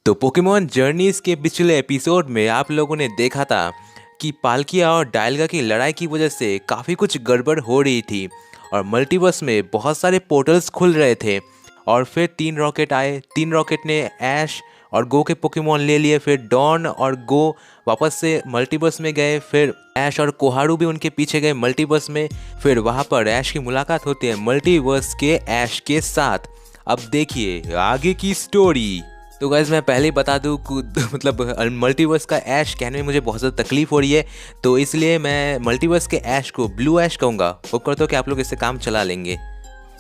तो Pokemon journeys के पिछले एपिसोड में आप लोगों ने देखा था कि पाल्किया और डायलगा की लड़ाई की वजह से काफ़ी कुछ गड़बड़ हो रही थी और मल्टीवर्स में बहुत सारे पोर्टल्स खुल रहे थे। और फिर 3 रॉकेट आए। 3 रॉकेट ने ऐश और गो के पोकेमॉन ले लिए। फिर डॉन और गो वापस से मल्टीवर्स में गए। फिर ऐश और कोहारू भी उनके पीछे गए मल्टीवर्स में। फिर वहाँ पर ऐश की मुलाकात होती है मल्टीवर्स के ऐश के साथ। अब देखिए आगे की स्टोरी। तो गाइस मैं पहले ही बता दूं मतलब मल्टीवर्स का ऐश कहने में मुझे बहुत ज़्यादा तकलीफ हो रही है, तो इसलिए मैं मल्टीवर्स के ऐश को ब्लू ऐश कहूँगा। होप करता हूँ कि आप लोग इससे काम चला लेंगे।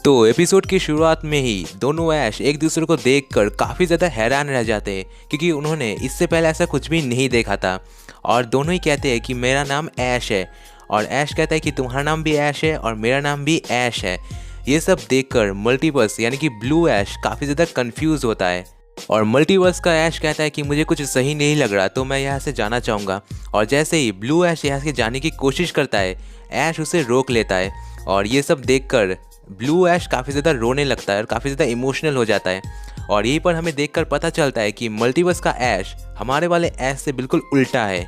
तो एपिसोड की शुरुआत में ही दोनों ऐश एक दूसरे को देखकर काफ़ी ज़्यादा हैरान रह जाते हैं, क्योंकि उन्होंने इससे पहले ऐसा कुछ भी नहीं देखा था। और दोनों ही कहते हैं कि मेरा नाम ऐश है, और ऐश कहता है कि तुम्हारा नाम भी ऐश है और मेरा नाम भी ऐश है। ये सब देखकर मल्टीवर्स यानी कि ब्लू ऐश काफ़ी ज़्यादा कन्फ्यूज़ होता है। और मल्टीवर्स का ऐश कहता है कि मुझे कुछ सही नहीं लग रहा, तो मैं यहाँ से जाना चाहूँगा। और जैसे ही ब्लू ऐश यहाँ से जाने की कोशिश करता है, ऐश उसे रोक लेता है। और ये सब देखकर ब्लू ऐश काफ़ी ज़्यादा रोने लगता है और काफ़ी ज़्यादा इमोशनल हो जाता है। और यहीं पर हमें देखकर पता चलता है कि मल्टीवर्स का ऐश हमारे वाले ऐश से बिल्कुल उल्टा है।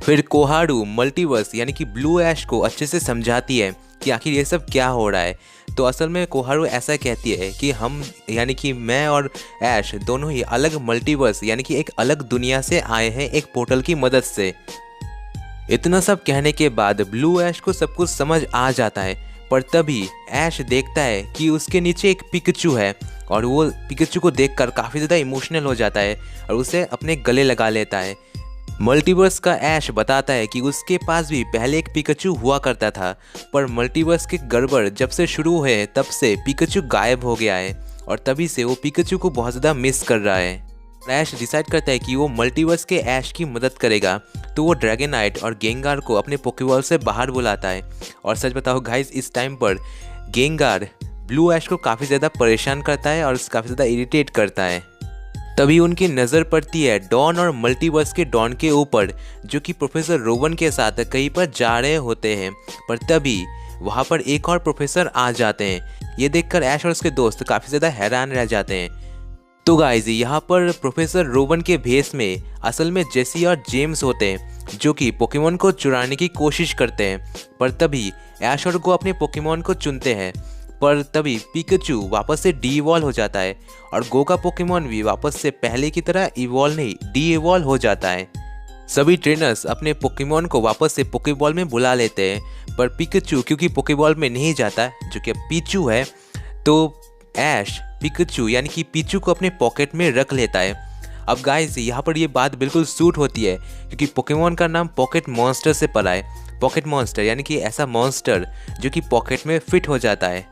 फिर कोहारू मल्टीवर्स यानी कि ब्लू ऐश को अच्छे से समझाती है कि आखिर ये सब क्या हो रहा है। तो असल में कोहारू ऐसा कहती है कि हम यानी कि मैं और ऐश दोनों ही अलग मल्टीवर्स यानी कि एक अलग दुनिया से आए हैं एक पोर्टल की मदद से। इतना सब कहने के बाद ब्लू ऐश को सब कुछ समझ आ जाता है, पर तभी ऐश देखता है कि उसके नीचे एक पिकाचू है और वो पिकाचू को देखकर काफ़ी ज़्यादा इमोशनल हो जाता है और उसे अपने गले लगा लेता है। मल्टीवर्स का ऐश बताता है कि उसके पास भी पहले एक पिकाचू हुआ करता था, पर मल्टीवर्स के गड़बड़ जब से शुरू हुए तब से पिकाचू गायब हो गया है और तभी से वो पिकाचू को बहुत ज़्यादा मिस कर रहा है। ऐश डिसाइड करता है कि वो मल्टीवर्स के ऐश की मदद करेगा, तो वो ड्रैगनाइट और गेंगार को अपने पोकेबॉल से बाहर बुलाता है। और सच बताओ गाइस, इस टाइम पर गेंगार ब्लू ऐश को काफ़ी ज़्यादा परेशान करता है और काफ़ी ज़्यादा इरिटेट करता है। तभी उनकी नज़र पड़ती है डॉन और मल्टीवर्स के डॉन के ऊपर, जो कि प्रोफेसर रोवन के साथ कहीं पर जा रहे होते हैं। पर तभी वहाँ पर एक और प्रोफेसर आ जाते हैं। ये देखकर ऐश और उसके दोस्त काफ़ी ज़्यादा हैरान रह जाते हैं। तो गाइस यहाँ पर प्रोफेसर रोवन के भेस में असल में जेसी और जेम्स होते हैं, जो कि पोकेमॉन को चुराने की कोशिश करते हैं। पर तभी ऐश और गो अपने पोकेमॉन को चुनते हैं, पर तभी पिकाचू वापस से डी इवॉल्व हो जाता है और गो का पोकेमॉन भी वापस से पहले की तरह इवॉल्व नहीं डी इवॉल्व हो जाता है। सभी ट्रेनर्स अपने पोकेमॉन को वापस से पोकेबॉल में बुला लेते हैं, पर पिकाचू क्योंकि पोकेबॉल में नहीं जाता, जो कि पीचू है, तो ऐश पिकाचू यानी कि पीचू को अपने पॉकेट में रख लेता है। अब गाइस यहाँ पर ये बात बिल्कुल सूट होती है, क्योंकि पोकेमॉन का नाम पॉकेट मॉन्स्टर से पड़ा है। पॉकेट मॉन्स्टर यानी कि ऐसा मॉन्स्टर जो कि पॉकेट में फिट हो जाता है।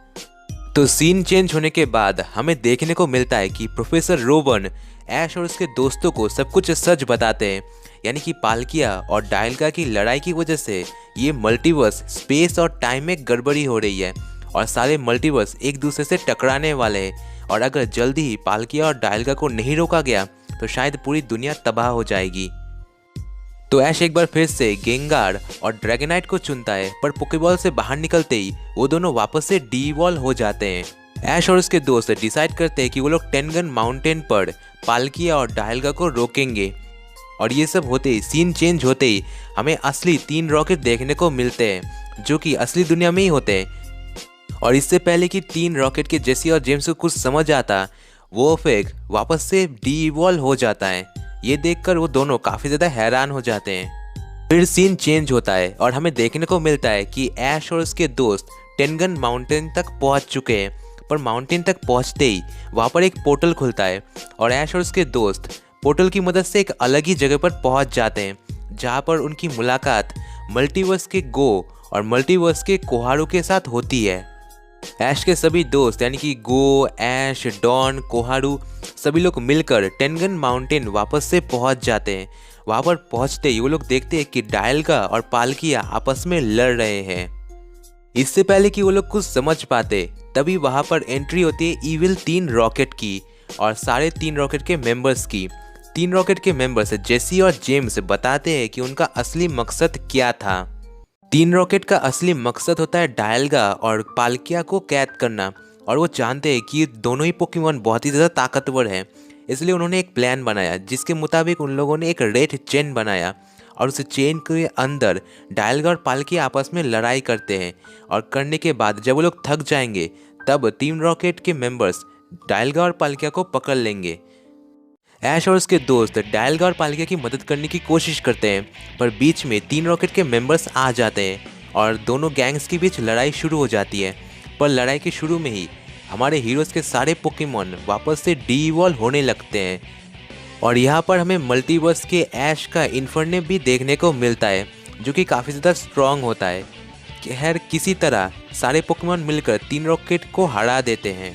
तो सीन चेंज होने के बाद हमें देखने को मिलता है कि प्रोफेसर रोवन ऐश और उसके दोस्तों को सब कुछ सच बताते हैं, यानी कि पाल्किया और डायलगा की लड़ाई की वजह से ये मल्टीवर्स स्पेस और टाइम में गड़बड़ी हो रही है और सारे मल्टीवर्स एक दूसरे से टकराने वाले हैं। और अगर जल्दी ही पाल्किया और डायलगा को नहीं रोका गया तो शायद पूरी दुनिया तबाह हो जाएगी। तो ऐश एक बार फिर से गेंगार और ड्रैगनाइट को चुनता है, पर पोकेबॉल से बाहर निकलते ही वो दोनों वापस से डी इवॉल्व हो जाते हैं। ऐश और उसके दोस्त डिसाइड करते हैं कि वो लोग टेनगन माउंटेन पर पाल्किया और डायलगा को रोकेंगे। और ये सब होते ही सीन चेंज होते ही हमें असली 3 रॉकेट देखने को मिलते हैं, जो कि असली दुनिया में ही होते हैं। और इससे पहले कि 3 रॉकेट के जेसी और जेम्स को कुछ समझ आता, वो फेक वापस से डी इवॉल्व हो जाता है। ये देखकर वो दोनों काफ़ी ज़्यादा हैरान हो जाते हैं। फिर सीन चेंज होता है और हमें देखने को मिलता है कि ऐश और उसके दोस्त टेनगन माउंटेन तक पहुंच चुके हैं। पर माउंटेन तक पहुंचते ही वहाँ पर एक पोर्टल खुलता है और ऐश और उसके दोस्त पोर्टल की मदद से एक अलग ही जगह पर पहुंच जाते हैं, जहाँ पर उनकी मुलाकात मल्टीवर्स के गो और मल्टीवर्स के कोहारू के साथ होती है। ऐश के सभी दोस्त यानी कि गो, ऐश, डॉन, कोहारू सभी लोग मिलकर टेनगन माउंटेन वापस से पहुंच जाते हैं। वहां पर पहुंचते ही वो लोग देखते हैं कि डायलगा और पाल्किया आपस में लड़ रहे हैं। इससे पहले कि वो लोग कुछ समझ पाते, तभी वहां पर एंट्री होती है इविल 3 रॉकेट की और सारे 3 रॉकेट के मेंबर्स की। 3 रॉकेट के मेंबर्स जेसी और जेम्स बताते हैं कि उनका असली मकसद क्या था। 3 रॉकेट का असली मकसद होता है डायलगा और पाल्किया को कैद करना, और वो जानते हैं कि दोनों ही पोकेमॉन बहुत ही ज़्यादा ताकतवर हैं। इसलिए उन्होंने एक प्लान बनाया जिसके मुताबिक उन लोगों ने एक रेड चेन बनाया और उस चेन के अंदर डायलगा और पाल्की आपस में लड़ाई करते हैं और करने के बाद जब वो लोग थक जाएंगे तब टीम रॉकेट के मेंबर्स डायलगा और पाल्किया को पकड़ लेंगे। ऐश और उसके दोस्त डायलगा और पाल्किया की मदद करने की कोशिश करते हैं पर बीच में टीम रॉकेट के मेंबर्स आ जाते हैं और दोनों गैंग्स के बीच लड़ाई शुरू हो जाती है। पर लड़ाई के शुरू में ही हमारे हीरोज़ के सारे पोकेमॉन वापस से डी-इवॉल्व होने लगते हैं और यहाँ पर हमें मल्टीवर्स के ऐश का इन्फर्नेम भी देखने को मिलता है जो कि काफ़ी ज़्यादा स्ट्रॉन्ग होता है। खैर किसी तरह सारे पोकेमॉन मिलकर टीम रॉकेट को हरा देते हैं।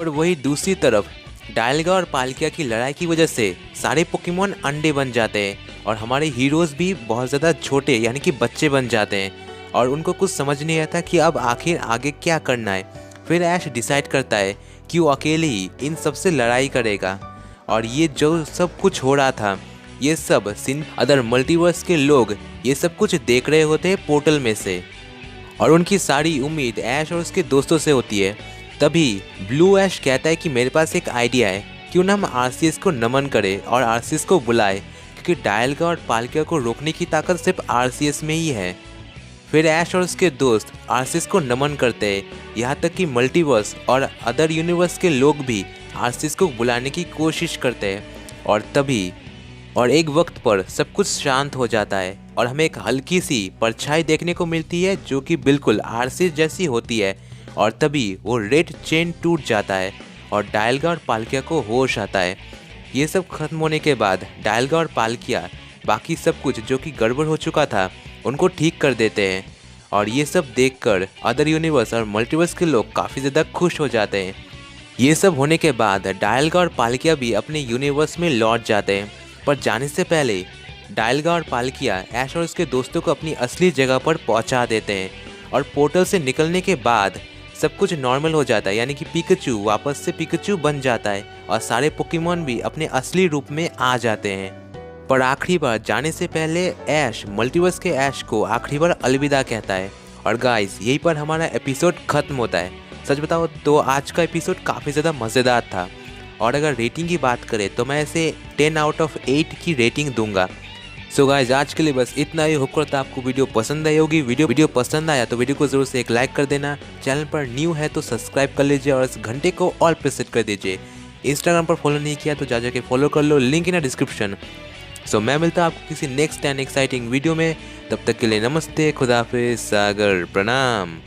और वही दूसरी तरफ डायलगा और पाल्किया की लड़ाई की वजह से सारे पोकेमॉन अंडे बन जाते हैं और हमारे हीरोज़ भी बहुत ज़्यादा छोटे यानी कि बच्चे बन जाते हैं और उनको कुछ समझ नहीं आता कि अब आखिर आगे क्या करना है। फिर ऐश डिसाइड करता है कि वो अकेले ही इन सब से लड़ाई करेगा और ये जो सब कुछ हो रहा था ये सब अदर मल्टीवर्स के लोग ये सब कुछ देख रहे होते हैं पोर्टल में से और उनकी सारी उम्मीद ऐश और उसके दोस्तों से होती है। तभी ब्लू ऐश कहता है कि मेरे पास एक आइडिया है, क्यों ना हम आरसीएस को नमन करें और आरसीएस को बुलाए क्योंकि डायलगा और पाल्किया को रोकने की ताकत सिर्फ आरसीएस में ही है। फिर ऐश और उसके दोस्त आरसीएस को नमन करते हैं, यहाँ तक कि मल्टीवर्स और अदर यूनिवर्स के लोग भी आरसीएस को बुलाने की कोशिश करते हैं और एक वक्त पर सब कुछ शांत हो जाता है और हमें एक हल्की सी परछाई देखने को मिलती है जो कि बिल्कुल आरसीएस जैसी होती है और तभी वो रेड चेन टूट जाता है और डायलगा और पाल्किया को होश आता है। ये सब खत्म होने के बाद डायलगा और पाल्किया बाकी सब कुछ जो कि गड़बड़ हो चुका था उनको ठीक कर देते हैं और ये सब देखकर अदर यूनिवर्स और मल्टीवर्स के लोग काफ़ी ज़्यादा खुश हो जाते हैं। ये सब होने के बाद डायलगा और पाल्किया भी अपने यूनिवर्स में लौट जाते हैं पर जाने से पहले डायलगा और पाल्किया ऐश और उसके दोस्तों को अपनी असली जगह पर पहुंचा देते हैं और पोर्टल से निकलने के बाद सब कुछ नॉर्मल हो जाता है यानी कि पिकाचू वापस से पिकाचू बन जाता है और सारे पोकेमॉन भी अपने असली रूप में आ जाते हैं। पर आखिरी बार जाने से पहले ऐश मल्टीवर्स के ऐश को आखिरी बार अलविदा कहता है और गाइस यहीं पर हमारा एपिसोड खत्म होता है। सच बताओ तो आज का एपिसोड काफ़ी ज़्यादा मज़ेदार था और अगर रेटिंग की बात करें तो मैं इसे 10 आउट ऑफ 8 की रेटिंग दूंगा। सो गाइस आज के लिए बस इतना ही। होप करता आपको वीडियो पसंद आई होगी। वीडियो पसंद आया तो वीडियो को जरूर से एक लाइक कर देना। चैनल पर न्यू है तो सब्सक्राइब कर लीजिए और इस घंटे को ऑल पे सेट कर दीजिए। इंस्टाग्राम पर फॉलो नहीं किया तो जाके फॉलो कर लो, लिंक इन डिस्क्रिप्शन। सो मैं मिलता हूँ आपको किसी नेक्स्ट एंड एक्साइटिंग वीडियो में। तब तक के लिए नमस्ते, खुदा हाफिज़, सागर प्रणाम।